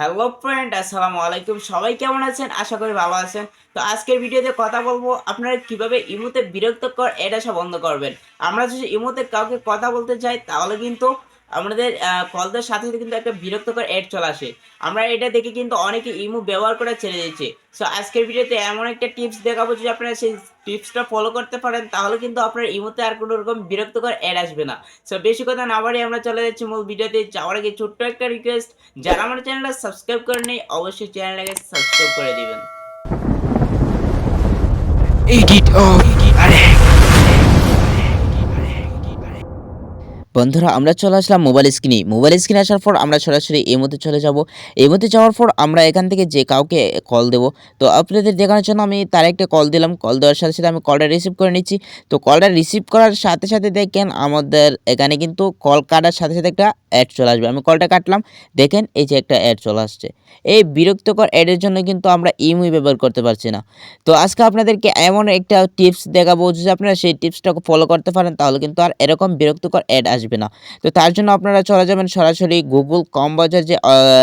Hello friend, আসসালামু আলাইকুম। সবাই কেমন আছেন? আশা করি ভালো আছেন। তো আজকের ভিডিওতে কথা বলবো আপনারা কিভাবে ইমোতে বিরক্তকর অ্যাড আসা বন্ধ করবেন। আমরা যদি ইমোতে কাউকে কথা বলতে চাই তাহলে কিন্তু আমাদের কল দেওয়ার সাথে সাথে কিন্তু একটা বিরক্তকর অ্যাড চলে আসে। আমরা এটা দেখে কিন্তু অনেকে ইমো ব্যবহার করে ছেড়ে দিচ্ছে। সো আজকের ভিডিওতে এমন একটা টিপস দেখাবো, যদি আপনারা সেই টিপসটা ফলো করতে পারেন তাহলে কিন্তু আপনার ইমোতে আর কোনো রকম বিরক্তকর অ্যাড আসবে না। সো বেশি কথা না বাড়িয়ে আমরা চলে যাচ্ছি মূল ভিডিওতে। যাওয়ার আগে ছোট্ট একটা রিকোয়েস্ট, যারা আমার চ্যানেলটা সাবস্ক্রাইব করেনি অবশ্যই চ্যানেলটাকে সাবস্ক্রাইব করে দিবেন। এডিট অফ আরে বন্ধুরা, আমরা চলে আসলাম মোবাইল স্ক্রিনে আসার পর আমরা সরাসরি এমোতে চলে যাব। এমোতে যাওয়ার পর আমরা এখান থেকে যে কাউকে কল দেব। তো আপনাদের দেখানোর জন্য আমি তার একটা কল দিলাম। কল দেওয়ার সাথে সাথে আমি কলটা রিসিভ করে নিচ্ছি। তো কলটা রিসিভ করার সাথে সাথে দেখেন আমাদের এখানে কিন্তু কল কাটার সাথে সাথে একটা অ্যাড চলে আসবে। আমি কলটা কাটলাম, দেখেন এই যে একটা অ্যাড চলে আসছে। এই বিরক্তকর অ্যাডের জন্য কিন্তু আমরা ইমোই ব্যবহার করতে পারছি না। তো আজকে আপনাদেরকে এমন একটা টিপস দেখাবো, যদি আপনারা সেই টিপসটাকে ফলো করতে পারেন তাহলে কিন্তু আর এরকম বিরক্তকর অ্যাড আসবে না। তো তার জন্য আপনারা চলে যাবেন সরাসরি গুগল কম বাজার যে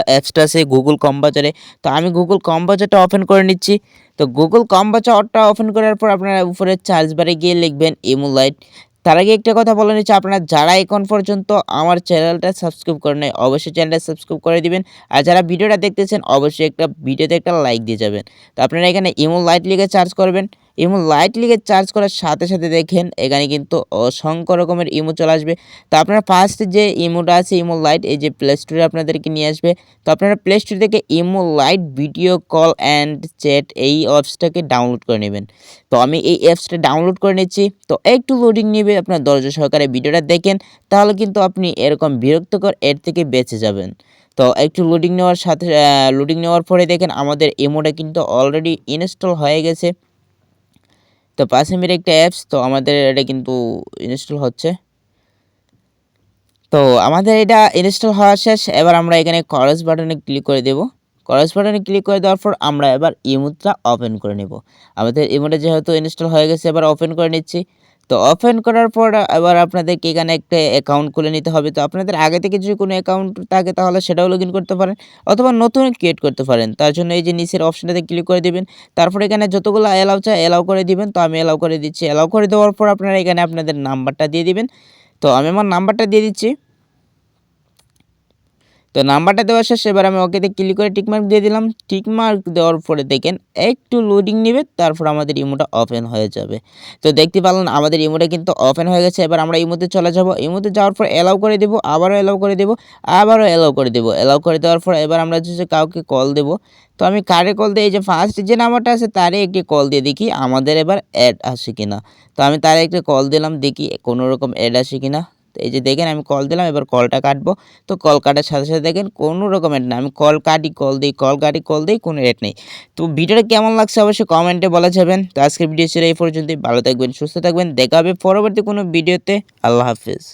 অ্যাপসটা আছে গুগল কম বাজারে। তো আমি গুগল কম বাজারটা ওপেন করে নিচ্ছি। তো গুগল কম বাজারটা ওপেন করার পর আপনারা উপরে সার্চ বারে গিয়ে লিখবেন ইমো লাইট। তার আগে একটা কথা বলে নিচ্ছি, আপনারা যারা এখন পর্যন্ত আমার চ্যানেলটা সাবস্ক্রাইব করে নেয় অবশ্যই চ্যানেলটা সাবস্ক্রাইব করে দিবেন। আর যারা ভিডিওটা দেখতেছেন অবশ্যই একটা ভিডিওতে একটা লাইক দিয়ে যাবেন। তো আপনারা এখানে ইমো লাইট লিখে সার্চ করবেন। ইমো লাইট লিখে সার্চ করার সাথে সাথে দেখেন এখানে কিন্তু অসংখ্য রকমের ইমো চলে আসবে। তো আপনারা ফার্স্ট যে ইমোটা আছে ইমো লাইট, এই যে প্লে স্টোরে আপনাদেরকে নিয়ে আসবে। তো আপনারা প্লে স্টোর থেকে imo light video call and chat এই অ্যাপসটাকে ডাউনলোড করে নেবেন। তো আমি এই অ্যাপসটা ডাউনলোড করে নিচ্ছি। তো একটু লোডিং নেবে, আপনার ধৈর্য সহকারে ভিডিওটা দেখেন, তাহলে কিন্তু আপনি এরকম বিরক্তকর অ্যাড থেকে বেঁচে যাবেন। তো একটু লোডিং নেওয়ার সাথে লোডিং নেওয়ার পরে দেখেন আমাদের ইমোটা কিন্তু অলরেডি ইনস্টল হয়ে গেছে। তো 5 এমবির একটা অ্যাপস, তো আমাদের এটা কিন্তু ইনস্টল হচ্ছে। তো আমাদের এটা ইনস্টল হওয়া শেষ। এবার আমরা এখানে ক্রস বাটনে ক্লিক করে দেব। ক্রস বাটনে ক্লিক করে দেওয়ার পর আমরা এবার ইমোটা ওপেন করে নেব। আমাদের ইমোটা যেহেতু ইনস্টল হয়ে গেছে এবার ওপেন করে নিচ্ছি। তো ওপেন করার পর এবার আপনাদেরকে এখানে একটা অ্যাকাউন্ট খুলে নিতে হবে। তো আপনাদের আগে থেকে যদি কোনো অ্যাকাউন্ট থাকে তাহলে সেটাও লগ ইন করতে পারেন, অথবা নতুন ক্রিয়েট করতে পারেন। তার জন্য এই যে নিচের অপশনটাতে ক্লিক করে দিবেন। তারপর এখানে যতগুলো অ্যালাউ চায় অ্যালাউ করে দিবেন। তো আমি অ্যালাউ করে দিচ্ছি। অ্যালাউ করে দেওয়ার পর আপনারা এখানে আপনাদের নাম্বারটা দিয়ে দিবেন। তো আমি আমার নাম্বারটা দিয়ে দিচ্ছি। তো নাম্বারটা দেওয়া শেষ। এবার আমি ওকেতে ক্লিক করে টিকমার্ক দিয়ে দিলাম। টিকমার্ক দেওয়ার পরে দেখেন একটু লোডিং নেবে, তারপর আমাদের ইমোটা ওপেন হয়ে যাবে। তো দেখতে পারলেন আমাদের ইমোটা কিন্তু ওপেন হয়ে গেছে। এবার আমরা ইমোতে চলে যাব। ইমোতে যাওয়ার পর অ্যালাউ করে দেব, আবারও অ্যালাউ করে দেব, আবারও অ্যালাউ করে দেব। অ্যালাউ করে দেওয়ার পর এবার আমরা যে কাউকে কল দেব। তো আমি কারে কল দিই, এই যে ফার্স্ট যে নাম্বারটা আছে তারই একটি কল দিয়ে দেখি আমাদের এবার অ্যাড আসে কিনা। তো আমি তার একটা কল দিলাম, দেখি কোনো রকম অ্যাড আসে কিনা। তো এই যে দেখেন আমি কল দিলাম, এবার কলটা কাটবো। তো কল কাটার সাথে সাথে দেখেন কোনো রকম অ্যাড না, আমি কল কাটি কল দিই, কল কাটি কল দিই, কোনো অ্যাড নেই। তো ভিডিওটা কেমন লাগছে অবশ্যই কমেন্টে বলা যাবেন। তো আজকের ভিডিও ছিল এই পর্যন্তই। ভালো থাকবেন, সুস্থ থাকবেন, দেখা হবে পরবর্তী কোনো ভিডিওতে। আল্লাহ হাফিজ।